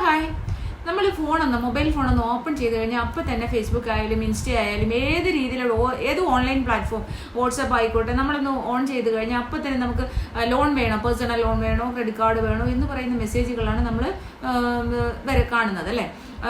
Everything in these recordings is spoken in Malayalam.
ഹായ്. നമ്മൾ മൊബൈൽ ഫോണൊന്ന് ഓപ്പൺ ചെയ്ത് കഴിഞ്ഞാൽ അപ്പോൾ തന്നെ ഫേസ്ബുക്ക് ആയാലും ഇൻസ്റ്റ ആയാലും ഏത് രീതിയിലുള്ള ഏത് ഓൺലൈൻ പ്ലാറ്റ്ഫോം വാട്സപ്പ് ആയിക്കോട്ടെ നമ്മളൊന്ന് ഓൺ ചെയ്ത് കഴിഞ്ഞാൽ അപ്പോൾ തന്നെ നമുക്ക് ലോൺ വേണോ, പേഴ്സണൽ ലോൺ വേണോ, ക്രെഡിറ്റ് കാർഡ് വേണോ എന്ന് പറയുന്ന മെസ്സേജുകളാണ് നമ്മൾ കാണുന്നത് അല്ലേ.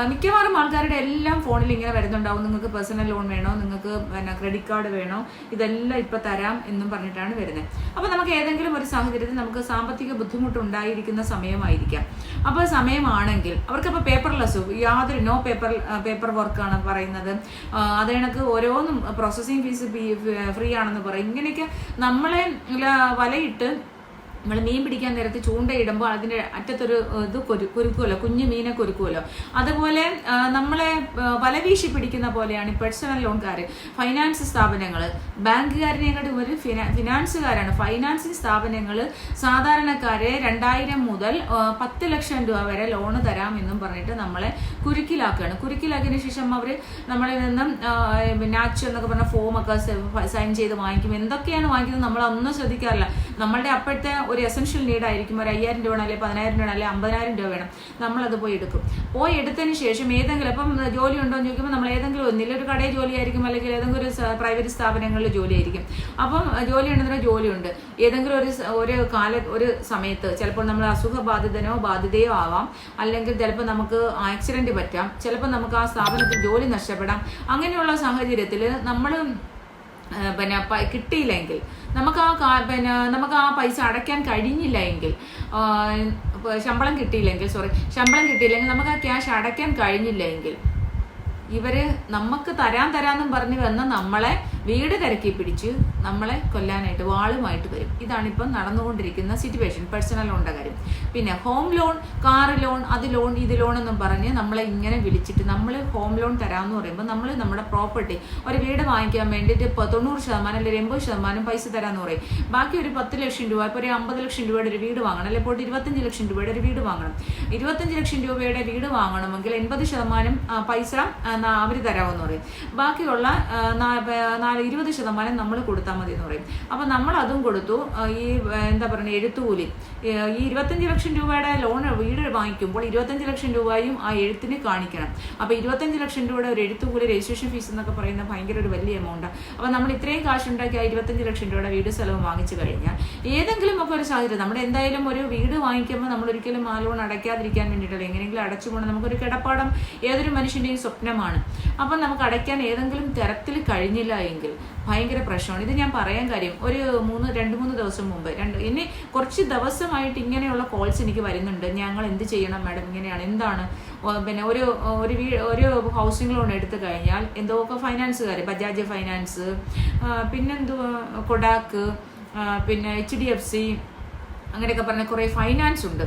മിക്കവാറും ആൾക്കാരുടെ എല്ലാം ഫോണിൽ ഇങ്ങനെ വരുന്നുണ്ടാവും, നിങ്ങൾക്ക് പേഴ്സണൽ ലോൺ വേണോ, നിങ്ങൾക്ക് ക്രെഡിറ്റ് കാർഡ് വേണോ, ഇതെല്ലാം ഇപ്പോൾ തരാം എന്നും പറഞ്ഞിട്ടാണ് വരുന്നത്. അപ്പോൾ നമുക്ക് ഏതെങ്കിലും ഒരു സാഹചര്യത്തിൽ നമുക്ക് സാമ്പത്തിക ബുദ്ധിമുട്ടുണ്ടായിരിക്കുന്ന സമയമായിരിക്കാം. അപ്പോൾ സമയമാണെങ്കിൽ അവർക്കപ്പോൾ പേപ്പർലെസ് യാതൊരു പേപ്പർ വർക്കാണ് പറയുന്നത്. അത് കണക്ക് ഓരോന്നും പ്രോസസ്സിങ് ഫീസ് ഫ്രീ ആണെന്ന് പറയും. ഇങ്ങനെയൊക്കെ നമ്മളെ വലയിട്ട് നമ്മൾ മീൻ പിടിക്കാൻ നേരത്ത് ചൂണ്ടയിടുമ്പോൾ അതിൻ്റെ അറ്റത്തൊരു ഇത് കുരുക്കുമല്ലോ, കുഞ്ഞു മീനെ കുരുക്കുമല്ലോ, അതുപോലെ നമ്മളെ വലവീശി പിടിക്കുന്ന പോലെയാണ് ഈ പേഴ്സണൽ ലോൺകാർ. ഫൈനാൻസ് സ്ഥാപനങ്ങൾ ബാങ്കുകാരനെക്കാട്ടും ഒരു ഫിനാൻസുകാരാണ്. ഫൈനാൻസിങ് സ്ഥാപനങ്ങൾ സാധാരണക്കാരെ 2000 മുതൽ 10 ലക്ഷം രൂപ വരെ ലോണ് തരാമെന്നും പറഞ്ഞിട്ട് നമ്മളെ കുരുക്കിലാക്കുകയാണ്. കുരുക്കിലാക്കിയതിന് ശേഷം അവർ നമ്മളിൽ നിന്നും നാച്ച് എന്നൊക്കെ പറഞ്ഞ ഫോമൊക്കെ സൈൻ ചെയ്ത് വാങ്ങിക്കും. എന്തൊക്കെയാണ് വാങ്ങിക്കുന്നത് നമ്മളൊന്നും ശ്രദ്ധിക്കാറില്ല. നമ്മളുടെ അപ്പോഴത്തെ ഒരു എസെൻഷ്യൽ നീഡായിരിക്കും. ഒരു 5000 രൂപ അല്ലെങ്കിൽ 10000 രൂപ അല്ലെങ്കിൽ 50,000 രൂപ വേണം. നമ്മളത് പോയി എടുക്കും. പോയി എടുത്തതിന് ശേഷം ഏതെങ്കിലും ഇപ്പം ജോലി ഉണ്ടോ എന്ന് ചോദിക്കുമ്പോൾ നമ്മൾ ഏതെങ്കിലും ഒന്നിലൊരു കടയിൽ ജോലിയായിരിക്കും, അല്ലെങ്കിൽ ഏതെങ്കിലും ഒരു പ്രൈവറ്റ് സ്ഥാപനങ്ങളിൽ ജോലിയായിരിക്കും. അപ്പം ജോലി ഉണ്ടെന്നതിന് ജോലിയുണ്ട്. ഏതെങ്കിലും ഒരു സമയത്ത് ചിലപ്പോൾ നമ്മൾ ബാധിതയോ ആവാം, അല്ലെങ്കിൽ ചിലപ്പോൾ നമുക്ക് ആക്സിഡന്റ് പറ്റാം, ചിലപ്പോൾ നമുക്ക് ആ സ്ഥാപനത്തിൽ ജോലി നഷ്ടപ്പെടാം. അങ്ങനെയുള്ള സാഹചര്യത്തിൽ നമ്മൾ കിട്ടിയില്ലെങ്കിൽ നമുക്ക് ആ പൈസ അടയ്ക്കാൻ കഴിഞ്ഞില്ല എങ്കിൽ, ശമ്പളം കിട്ടിയില്ലെങ്കിൽ നമുക്ക് ആ ക്യാഷ് അടയ്ക്കാൻ കഴിഞ്ഞില്ല എങ്കിൽ ഇവര് നമുക്ക് തരാമെന്നും പറഞ്ഞ് വന്ന് നമ്മളെ വീട് തിരക്കി പിടിച്ച് നമ്മളെ കൊല്ലാനായിട്ട് വാളുമായിട്ട് വരും. ഇതാണിപ്പം നടന്നുകൊണ്ടിരിക്കുന്ന സിറ്റുവേഷൻ പേഴ്സണൽ ലോണിന്റെ കാര്യം. പിന്നെ ഹോം ലോൺ, കാർ ലോൺ, ഇത് ലോൺ എന്നും പറഞ്ഞ് നമ്മളെ ഇങ്ങനെ വിളിച്ചിട്ട് നമ്മൾ ഹോം ലോൺ തരാമെന്ന് പറയുമ്പോൾ നമ്മൾ നമ്മുടെ പ്രോപ്പർട്ടി ഒരു വീട് വാങ്ങിക്കാൻ വേണ്ടിയിട്ട് 90% അല്ലെങ്കിൽ 80% പൈസ തരാമെന്ന് പറയും. ബാക്കി ഒരു 10 ലക്ഷം രൂപ, ഇപ്പോൾ ഒരു 50 ലക്ഷം രൂപയുടെ ഒരു വീട് വാങ്ങണം, അല്ലെങ്കിൽ ഇപ്പോൾ 25 ലക്ഷം രൂപയുടെ ഒരു വീട് വാങ്ങണം. 25 ലക്ഷം രൂപയുടെ വീട് വാങ്ങണമെങ്കിൽ 80% പൈസ അവർ തരാമെന്ന് പറയും. ബാക്കിയുള്ള 20% നമ്മൾ കൊടുത്താൽ മതി എന്ന് പറയും. അപ്പം നമ്മൾ അതും കൊടുത്തു. ഈ എഴുത്തുകൂലി, ഈ 25 ലക്ഷം രൂപയുടെ ലോൺ വീട് വാങ്ങിക്കുമ്പോൾ 25 ലക്ഷം രൂപയും ആ എഴുത്തിന് കാണിക്കണം. അപ്പോൾ 25 ലക്ഷം രൂപയുടെ ഒരു എഴുത്തുകൂലി, രജിസ്ട്രേഷൻ ഫീസ് എന്നൊക്കെ പറയുന്ന ഭയങ്കര ഒരു വലിയ എമൗണ്ടാണ്. അപ്പോൾ നമ്മൾ ഇത്രയും കാശ് ഉണ്ടാക്കി ആ 25 ലക്ഷം രൂപയുടെ വീട് സ്ഥലവും വാങ്ങിച്ചു കഴിഞ്ഞാൽ ഏതെങ്കിലും ഒക്കെ ഒരു സാഹചര്യം നമ്മൾ എന്തായാലും ഒരു വീട് വാങ്ങിക്കുമ്പോൾ നമ്മൾ ഒരിക്കലും ആ ലോൺ അടയ്ക്കാതിരിക്കാൻ വേണ്ടിയിട്ടല്ല, എങ്ങനെയെങ്കിലും അടച്ചു പോകണം. നമുക്കൊരു കിടപ്പാടം ഏതൊരു മനുഷ്യൻ്റെയും സ്വപ്നമാണ്. അപ്പം നമുക്ക് അടയ്ക്കാൻ ഏതെങ്കിലും തരത്തിൽ കഴിഞ്ഞില്ല എങ്കിൽ ഭയങ്കര പ്രശ്നമാണ്. ഇത് ഞാൻ പറയാൻ കാര്യം, ഒരു 2-3 ദിവസം മുമ്പ് ഇനി കുറച്ച് ദിവസമായിട്ട് ഇങ്ങനെയുള്ള കോൾസ് എനിക്ക് വരുന്നുണ്ട്. ഞങ്ങൾ എന്ത് ചെയ്യണം മാഡം, ഇങ്ങനെയാണ്, എന്താണ് പിന്നെ ഒരു ഹൗസിംഗ് ലോൺ എടുത്തു കഴിഞ്ഞാൽ എന്തൊക്കെ ഫൈനാൻസുകാർ, ബജാജ് ഫൈനാൻസ്, പിന്നെന്തുവാ കൊഡാക്ക്, പിന്നെ HDFC, അങ്ങനെയൊക്കെ പറഞ്ഞ കുറേ ഫൈനാൻസ് ഉണ്ട്.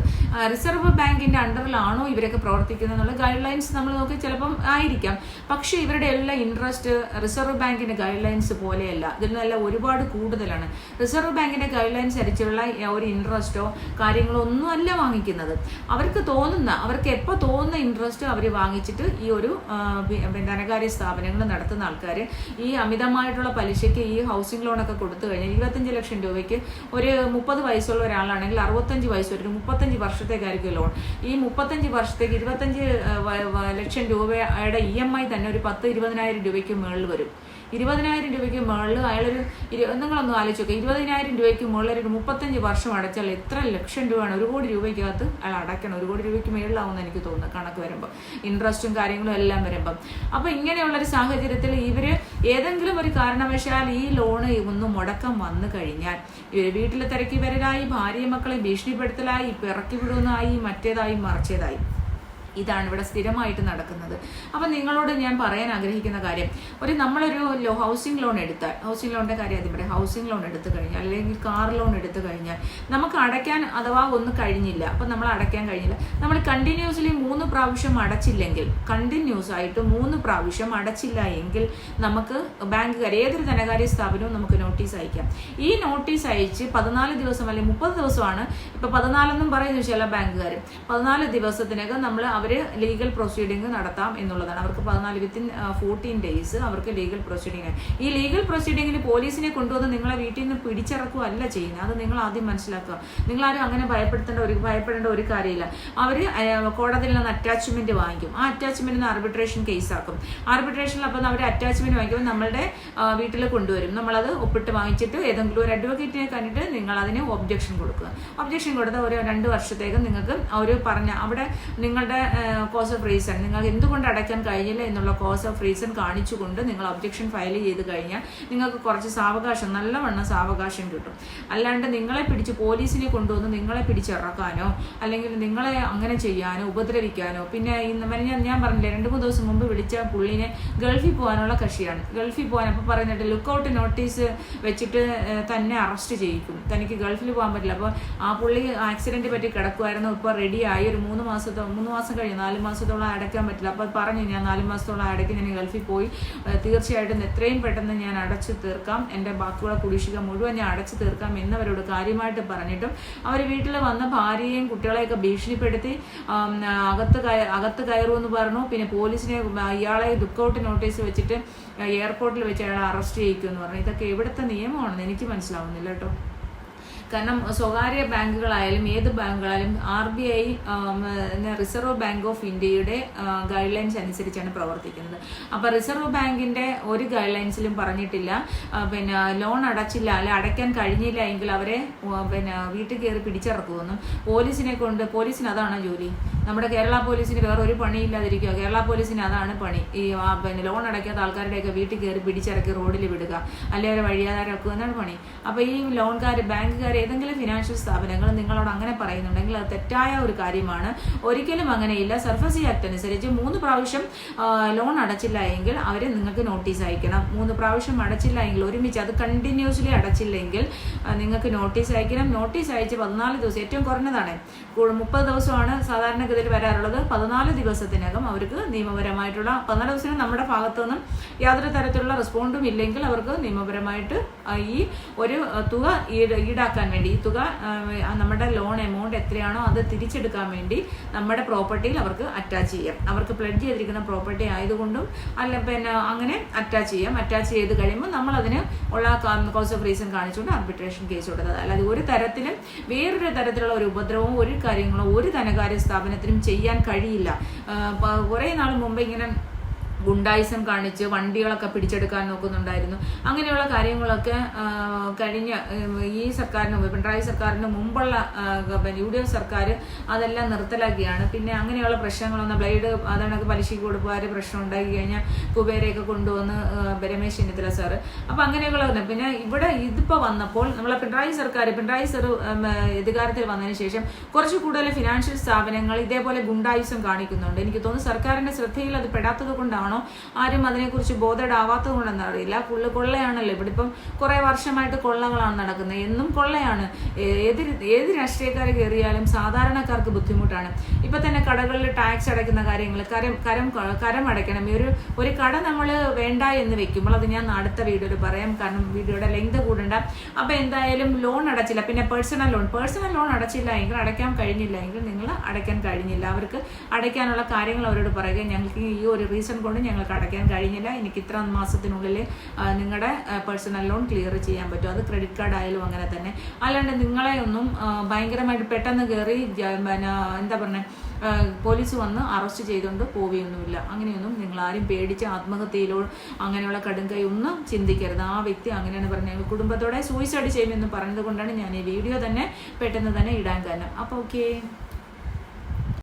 റിസർവ് ബാങ്കിൻ്റെ അണ്ടറിലാണോ ഇവരൊക്കെ പ്രവർത്തിക്കുന്നത് എന്നുള്ള ഗൈഡ് ലൈൻസ് നമ്മൾ നോക്കി ചിലപ്പം ആയിരിക്കാം. പക്ഷേ ഇവരുടെ എല്ലാ ഇൻട്രസ്റ്റ് റിസർവ് ബാങ്കിൻ്റെ ഗൈഡ് ലൈൻസ് പോലെയല്ല, ഇതിൽ നിന്നെല്ലാം ഒരുപാട് കൂടുതലാണ്. റിസർവ് ബാങ്കിൻ്റെ ഗൈഡ് ലൈൻസ് അനുസരിച്ചുള്ള ഒരു ഇൻട്രസ്റ്റോ കാര്യങ്ങളോ ഒന്നുമല്ല വാങ്ങിക്കുന്നത്. അവർക്ക് എപ്പോൾ തോന്നുന്ന ഇൻട്രസ്റ്റ് അവർ വാങ്ങിച്ചിട്ട് ഈ ഒരു ധനകാര്യ സ്ഥാപനങ്ങൾ നടത്തുന്ന ആൾക്കാർ ഈ അമിതമായിട്ടുള്ള പലിശയ്ക്ക് ഈ ഹൗസിംഗ് ലോണൊക്കെ കൊടുത്തു കഴിഞ്ഞാൽ 25 ലക്ഷം രൂപയ്ക്ക് ഒരു 30 വയസ്സുള്ള ഒരാളാണെങ്കിൽ 65 വയസ്സ് വരെ 35 വർഷത്തേക്കായിരിക്കും ലോൺ. ഈ 35 വർഷത്തേക്ക് 25 ലക്ഷം രൂപയുടെ EMI തന്നെ ഒരു 10-20,000 രൂപയ്ക്ക് മുകളിൽ വരും. 20,000 രൂപയ്ക്ക് മുകളിൽ അയാളൊരു നിങ്ങളൊന്നും ആലോചിച്ച് നോക്കുക. 20,000 രൂപയ്ക്ക് മുകളിൽ ഒരു 35 വർഷം അടച്ചാൽ എത്ര ലക്ഷം രൂപയാണ്? 1 കോടി രൂപയ്ക്കകത്ത് അയാൾ അടയ്ക്കണം. 1 കോടി രൂപയ്ക്ക് മേളിലാവുമെന്ന് എനിക്ക് തോന്നുന്നു കണക്ക് വരുമ്പോൾ, ഇൻട്രസ്റ്റും കാര്യങ്ങളും എല്ലാം വരുമ്പം. അപ്പോൾ ഇങ്ങനെയുള്ളൊരു സാഹചര്യത്തിൽ ഇവർ ഏതെങ്കിലും ഒരു കാരണവശാൽ ഈ ലോണ് ഒന്ന് മുടക്കം വന്നു കഴിഞ്ഞാൽ ഇവർ വീട്ടിൽ തിരക്കി വരലായി, ഭാര്യ മക്കളെ ഭീഷണിപ്പെടുത്തലായി, ഇറക്കി വിടുന്നതായി, മറ്റേതായി മറിച്ചതായി. ഇതാണ് ഇവിടെ സ്ഥിരമായിട്ട് നടക്കുന്നത്. അപ്പം നിങ്ങളോട് ഞാൻ പറയാൻ ആഗ്രഹിക്കുന്ന കാര്യം, നമ്മളൊരു ഹൗസിംഗ് ലോൺ എടുത്താൽ, ഹൗസിംഗ് ലോണിൻ്റെ കാര്യം ആദ്യം പറയാം. ഹൗസിംഗ് ലോൺ എടുത്തു കഴിഞ്ഞാൽ അല്ലെങ്കിൽ കാർ ലോൺ എടുത്തു കഴിഞ്ഞാൽ നമുക്ക് അടയ്ക്കാൻ അഥവാ ഒന്ന് കഴിഞ്ഞില്ല, അപ്പം നമ്മൾ അടയ്ക്കാൻ കഴിഞ്ഞില്ല, നമ്മൾ കണ്ടിന്യൂസ്ലി 3 പ്രാവശ്യം അടച്ചില്ലെങ്കിൽ, കണ്ടിന്യൂസ് ആയിട്ട് 3 പ്രാവശ്യം അടച്ചില്ല എങ്കിൽ നമുക്ക് ബാങ്കുകാർ ഏതൊരു ധനകാര്യ സ്ഥാപനവും നമുക്ക് നോട്ടീസ് അയക്കാം. ഈ നോട്ടീസ് അയച്ച് 14 ദിവസം അല്ലെങ്കിൽ 30 ദിവസമാണ് ഇപ്പോൾ 14 എന്നും പറയുന്നു ചില ബാങ്കുകാർ. 14 ദിവസത്തിനകം നമ്മൾ അവർ ലീഗൽ പ്രൊസീഡിങ് നടത്താം എന്നുള്ളതാണ്. അവർക്ക് 14 days അവർക്ക് ലീഗൽ പ്രൊസീഡിങ്. ഈ ലീഗൽ പ്രൊസീഡിങ്ങിന് പോലീസിനെ കൊണ്ടുവന്ന് നിങ്ങളെ വീട്ടിൽ നിന്ന് പിടിച്ചിറക്കുക അല്ല ചെയ്യുന്നത്. അത് നിങ്ങൾ ആദ്യം മനസ്സിലാക്കുക. നിങ്ങളാരും അങ്ങനെ ഭയപ്പെടേണ്ട ഒരു കാര്യമില്ല. അവർ കോടതിയിൽ നിന്ന് അറ്റാച്ച്മെന്റ് വാങ്ങിക്കും. ആ അറ്റാച്ച്മെന്റിന് ആർബിട്രേഷൻ കേസാക്കും. ആർബിട്രേഷനിൽ അപ്പം അവർ അറ്റാച്ച്മെന്റ് വാങ്ങിക്കുമ്പോൾ നമ്മളുടെ വീട്ടിൽ കൊണ്ടുവരും. നമ്മളത് ഒപ്പിട്ട് വാങ്ങിച്ചിട്ട് ഏതെങ്കിലും ഒരു അഡ്വക്കേറ്റിനെ കണ്ടിട്ട് നിങ്ങൾ അതിന് ഒബ്ജക്ഷൻ കൊടുക്കുക. ഒബ്ജക്ഷൻ കൊടുത്ത ഒരു 2 വർഷത്തേക്ക് നിങ്ങൾക്ക് അവർ പറഞ്ഞ അവിടെ നിങ്ങളുടെ കോസ് ഓഫ് റീസൺ, നിങ്ങൾക്ക് എന്തുകൊണ്ട് അടയ്ക്കാൻ കഴിഞ്ഞില്ല എന്നുള്ള കോസ് ഓഫ് റീസൺ കാണിച്ചുകൊണ്ട് നിങ്ങൾ ഒബ്ജക്ഷൻ ഫയൽ ചെയ്ത് കഴിഞ്ഞാൽ നിങ്ങൾക്ക് കുറച്ച് സാവകാശം, നല്ലവണ്ണം സാവകാശം കിട്ടും. അല്ലാണ്ട് നിങ്ങളെ പിടിച്ച് പോലീസിനെ കൊണ്ടുവന്ന് നിങ്ങളെ പിടിച്ചിറക്കാനോ അല്ലെങ്കിൽ നിങ്ങളെ അങ്ങനെ ചെയ്യാനോ ഉപദ്രവിക്കാനോ. പിന്നെ ഞാൻ പറഞ്ഞില്ലേ 2-3 ദിവസം മുമ്പ് വിളിച്ച പുള്ളിനെ ഗൾഫിൽ പോകാനുള്ള കക്ഷിയാണ്. ഗൾഫിൽ പോകാൻ അപ്പോൾ പറയുന്നുണ്ട് ലുക്കൗട്ട് നോട്ടീസ് വെച്ചിട്ട് തന്നെ അറസ്റ്റ് ചെയ്യിക്കും, തനിക്ക് ഗൾഫിൽ പോകാൻ പറ്റില്ല. അപ്പോൾ ആ പുള്ളി ആക്സിഡന്റ് പറ്റി കിടക്കുമായിരുന്നു. ഇപ്പോൾ റെഡിയായി ഒരു 3 മാസം കഴിഞ്ഞ് 4 മാസത്തോളം അടയ്ക്കാൻ പറ്റില്ല. അപ്പോൾ പറഞ്ഞു ഞാൻ 4 മാസത്തോളം അടയ്ക്ക്, ഞാൻ ഗൾഫിൽ പോയി തീർച്ചയായിട്ടും എത്രയും പെട്ടെന്ന് ഞാൻ അടച്ചു തീർക്കാം, എൻ്റെ ബാക്കിയുള്ള കുടിശ്ശിക മുഴുവൻ ഞാൻ അടച്ചു തീർക്കാം എന്നവരോട് കാര്യമായിട്ട് പറഞ്ഞിട്ടും അവർ വീട്ടിൽ വന്ന ഭാര്യയെയും കുട്ടികളെയൊക്കെ ഭീഷണിപ്പെടുത്തി അകത്ത് കയറുമെന്ന് പറഞ്ഞു. പിന്നെ പോലീസിനെ ഇയാളെ ലുക്കൗട്ട് നോട്ടീസ് വെച്ചിട്ട് എയർപോർട്ടിൽ വെച്ച് അയാളെ അറസ്റ്റ് ചെയ്യിക്കുമെന്ന് പറഞ്ഞു. ഇതൊക്കെ എവിടുത്തെ നിയമമാണെന്ന് എനിക്ക് മനസ്സിലാവുന്നില്ല കേട്ടോ. കാരണം സ്വകാര്യ ബാങ്കുകളായാലും ഏത് ബാങ്കുകളായാലും RBI റിസർവ് ബാങ്ക് ഓഫ് ഇന്ത്യയുടെ ഗൈഡ് ലൈൻസ് അനുസരിച്ചാണ് പ്രവർത്തിക്കുന്നത്. അപ്പോൾ റിസർവ് ബാങ്കിൻ്റെ ഒരു ഗൈഡ് ലൈൻസിലും പറഞ്ഞിട്ടില്ല പിന്നെ ലോൺ അടച്ചില്ല അല്ലെ അടയ്ക്കാൻ കഴിഞ്ഞില്ല എങ്കിൽ അവരെ പിന്നെ വീട്ടിൽ കയറി പിടിച്ചിറക്കുമെന്നും. പോലീസിന് അതാണ് ജോലി. നമ്മുടെ കേരള പോലീസിന് വേറെ ഒരു പണിയില്ലാതിരിക്കുക. കേരള പോലീസിന് അതാണ് പണി. ഈ പിന്നെ ലോൺ അടയ്ക്കാത്ത ആൾക്കാരുടെയൊക്കെ വീട്ടിൽ കയറി പിടിച്ചിറക്കി റോഡിൽ വിടുക, അല്ലെങ്കിൽ അവരെ വഴിയാധാരമാക്കുക എന്നാണ് പണി. അപ്പോൾ ഈ ബാങ്കുകാർ ഏതെങ്കിലും ഫിനാൻഷ്യൽ സ്ഥാപനങ്ങൾ നിങ്ങളോട് അങ്ങനെ പറയുന്നുണ്ടെങ്കിൽ അത് തെറ്റായ ഒരു കാര്യമാണ്. ഒരിക്കലും അങ്ങനെയില്ല. സർഫസി ആക്ട് അനുസരിച്ച് 3 പ്രാവശ്യം ലോൺ അടച്ചില്ല എങ്കിൽ അവർ നിങ്ങൾക്ക് നോട്ടീസ് അയക്കണം. 3 പ്രാവശ്യം അടച്ചില്ല എങ്കിൽ ഒരുമിച്ച് അത് കണ്ടിന്യൂസ്ലി അടച്ചില്ലെങ്കിൽ നിങ്ങൾക്ക് നോട്ടീസ് അയക്കണം. നോട്ടീസ് അയച്ച് 14 ദിവസം, ഏറ്റവും കുറഞ്ഞതാണ് 30 ദിവസമാണ് സാധാരണഗതിയിൽ വരാറുള്ളത്. 14 ദിവസത്തിനകം അവർക്ക് നിയമപരമായിട്ടുള്ള 14 ദിവസത്തിന് നമ്മുടെ ഭാഗത്തുനിന്നും യാതൊരു തരത്തിലുള്ള റെസ്പോണ്ടും ഇല്ലെങ്കിൽ അവർക്ക് നിയമപരമായിട്ട് ഈ ഒരു തുക ഈടാക്കാൻ വേണ്ടി, ഈ തുക നമ്മുടെ ലോൺ എമൗണ്ട് എത്രയാണോ അത് തിരിച്ചെടുക്കാൻ വേണ്ടി നമ്മുടെ പ്രോപ്പർട്ടിയിൽ അവർക്ക് അറ്റാച്ച് ചെയ്യാം. അവർക്ക് പ്ലെഡ്ജ് ചെയ്തിരിക്കുന്ന പ്രോപ്പർട്ടി ആയതുകൊണ്ടും അല്ല പിന്നെ അങ്ങനെ അറ്റാച്ച് ചെയ്യാം. അറ്റാച്ച് ചെയ്ത് കഴിയുമ്പോൾ നമ്മൾ അതിന് ഉള്ള കോസ് ഓഫ് റീസൺ കാണിച്ചുകൊണ്ട് ആർബിട്രേഷൻ കേസ് കൊടുത്തത്. അല്ലാതെ ഒരു തരത്തിലും വേറൊരു തരത്തിലുള്ള ഒരു ഉപദ്രവവും ഒരു കാര്യങ്ങളോ ഒരു ധനകാര്യ സ്ഥാപനത്തിനും ചെയ്യാൻ കഴിയില്ല. കുറേ നാൾ മുമ്പ് ഇങ്ങനെ ഗുണ്ടായിസം കാണിച്ച് വണ്ടികളൊക്കെ പിടിച്ചെടുക്കാൻ നോക്കുന്നുണ്ടായിരുന്നു. അങ്ങനെയുള്ള കാര്യങ്ങളൊക്കെ കഴിഞ്ഞ ഈ സർക്കാരിന് പിണറായി സർക്കാരിന് മുമ്പുള്ള UDF സർക്കാർ അതെല്ലാം നിർത്തലാക്കിയാണ്. പിന്നെ അങ്ങനെയുള്ള പ്രശ്നങ്ങളൊന്നും ബ്ലേഡ് അതാണ് പലിശയ്ക്ക് കൊടുപ്പുകാർ പ്രശ്നം ഉണ്ടാക്കി കഴിഞ്ഞാൽ കുബേരയൊക്കെ കൊണ്ടുവന്ന് രമേശ് ചെന്നിത്തല സാറ്. അപ്പോൾ അങ്ങനെയുള്ള പിന്നെ ഇവിടെ ഇതിപ്പോൾ വന്നപ്പോൾ നമ്മളെ പിണറായി സർ അധികാരത്തിൽ വന്നതിന് ശേഷം കുറച്ച് കൂടുതൽ ഫിനാൻഷ്യൽ സ്ഥാപനങ്ങൾ ഇതേപോലെ ഗുണ്ടായിസം കാണിക്കുന്നുണ്ട്. എനിക്ക് തോന്നുന്നു സർക്കാരിന്റെ ശ്രദ്ധയിൽ അത് പെടാത്തത് കൊണ്ടാണ് ആരും അതിനെക്കുറിച്ച് ബോധേഡാവാത്തത് കൊണ്ടെന്ന് അറിയില്ല. കൊള്ളയാണല്ലോ ഇവിടെ. ഇപ്പം കുറെ വർഷമായിട്ട് കൊള്ളകളാണ് നടക്കുന്നത്. എന്നും കൊള്ളയാണ്. ഏത് രാഷ്ട്രീയക്കാർ കയറിയാലും സാധാരണക്കാർക്ക് ബുദ്ധിമുട്ടാണ്. ഇപ്പൊ തന്നെ കടകളിൽ ടാക്സ് അടയ്ക്കുന്ന കാര്യങ്ങൾ, കരം അടയ്ക്കണം. ഒരു കട നമ്മൾ വേണ്ട എന്ന് വെക്കുമ്പോൾ അത് ഞാൻ അടുത്ത വീഡിയോയിൽ പറയാം, കാരണം വീഡിയോയുടെ ലെങ്ത് കൂടണ്ട. അപ്പൊ എന്തായാലും ലോൺ അടച്ചില്ല, പിന്നെ പേഴ്സണൽ ലോൺ അടച്ചില്ല എങ്കിൽ, അടയ്ക്കാൻ കഴിഞ്ഞില്ല എങ്കിൽ നിങ്ങൾ അടയ്ക്കാൻ കഴിഞ്ഞില്ല, അവർക്ക് അടയ്ക്കാനുള്ള കാര്യങ്ങൾ അവരോട് പറയുക. ഞങ്ങൾക്ക് ഈ ഒരു റീസൺ കൊണ്ട് ഞങ്ങൾക്ക് അടയ്ക്കാൻ കഴിഞ്ഞില്ല, എനിക്ക് ഇത്ര മാസത്തിനുള്ളിൽ നിങ്ങളുടെ പേഴ്സണൽ ലോൺ ക്ലിയർ ചെയ്യാൻ പറ്റും. അത് ക്രെഡിറ്റ് കാർഡ് ആയാലും അങ്ങനെ തന്നെ. അല്ലാണ്ട് നിങ്ങളെ ഒന്നും ഭയങ്കരമായിട്ട് പെട്ടെന്ന് കയറി എന്താ പറഞ്ഞ പോലീസ് വന്ന് അറസ്റ്റ് ചെയ്തുകൊണ്ട് പോവുകയൊന്നുമില്ല. അങ്ങനെയൊന്നും നിങ്ങൾ ആരും പേടിച്ച് ആത്മഹത്യയിലോ അങ്ങനെയുള്ള കടുംകൈ ഒന്നും ചിന്തിക്കരുത്. ആ വ്യക്തി അങ്ങനെയാണ് പറഞ്ഞത്, കുടുംബത്തോടെ സൂയിസൈഡ് ചെയ്യുമെന്ന് പറഞ്ഞത് കൊണ്ടാണ് ഞാൻ ഈ വീഡിയോ തന്നെ പെട്ടെന്ന് തന്നെ ഇടാൻ കാരണം. അപ്പോൾ ഓക്കെ.